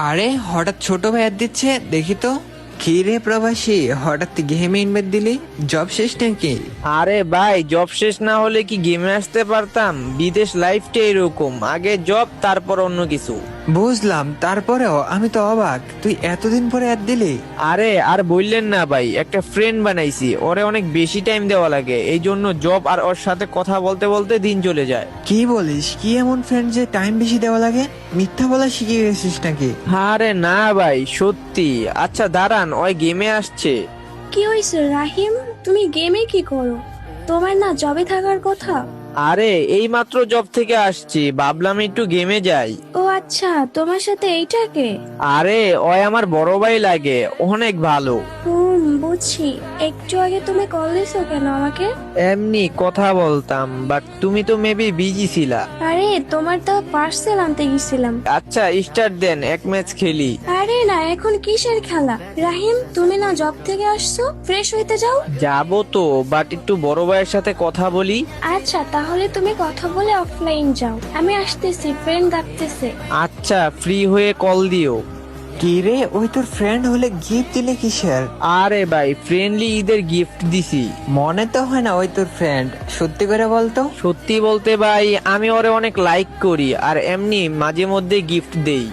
আরে হঠাৎ ছোট ভাই অ্যাড দিচ্ছে, দেখি তো। কি রে প্রবাসী, হঠাৎ গেমে ইনভাইট দিলি? জব শেষ নাকি? আরে ভাই, জব শেষ না হলে কি গেমে আসতে পারতাম? বিদেশ লাইফটা এরকম, আগে জব তারপর অন্য কিছু। বুঝলাম, তারপরেও আমি তো অবাক, তুই এতদিন পরে অ্যাড দিলি। আরে আর বললেন না ভাই, একটা ফ্রেন্ড বানাইছি, ওরে অনেক বেশি টাইম দেওয়া লাগে, এই জন্য জব আর ওর সাথে কথা বলতে বলতে দিন চলে যায়। কি বলিস? কি এমন ফ্রেন্ড যে টাইম বেশি দেওয়া লাগে? মিথ্যা বলা শিখে গেছিস নাকি? আরে না ভাই, সত্যি। আচ্ছা দাঁড়ান, ওই গেমে আসছে। কি হয়েছে রাহিম? তুমি গেমে কি করো? তোমার না জবে থাকার কথা। আরে এই মাত্র জব থেকে আসছি, ভাবলাম একটু গেমে যাই। ও আচ্ছা, তোমার সাথে এইটাকে। আরে ওই আমার বড় ভাই লাগে, অনেক ভালো। বুঝছি। একটু আগে তুমি কল দিছো কেন আমাকে? এমনি কথা বলতাম, বাট তুমি তো মেবি বিজি ছিলা। আরে তোমার তো পার্সেল আনতে গেছিলাম। আচ্ছা স্টার্ট দেন, এক ম্যাচ খেলি। আরে না, এখন কিসের খেলা? রাহিম, তুমি না জব থেকে আসছো, ফ্রেশ হইতে যাও। যাবো তো, বাট একটু বড় ভাইয়ের সাথে কথা বলি। আচ্ছা তাহলে তুমি কথা বলে অফলাইন যাও, আমি আসতেছি, ফ্রেন্ড ডাকতেছে। আচ্ছা, ফ্রি হয়ে কল দিও। কি রে, ওই তোর ফ্রেন্ড হলে গিফট দিলে কিসের? আরে ভাই, ফ্রেন্ডলি ঈদের গিফট দিছি। মনে তো হয় না ওই তোর ফ্রেন্ড, সত্যি করে বলতো। সত্যি বলতে ভাই, আমি ওরে অনেক লাইক করি আর এমনি মাঝে মধ্যে গিফট দেই।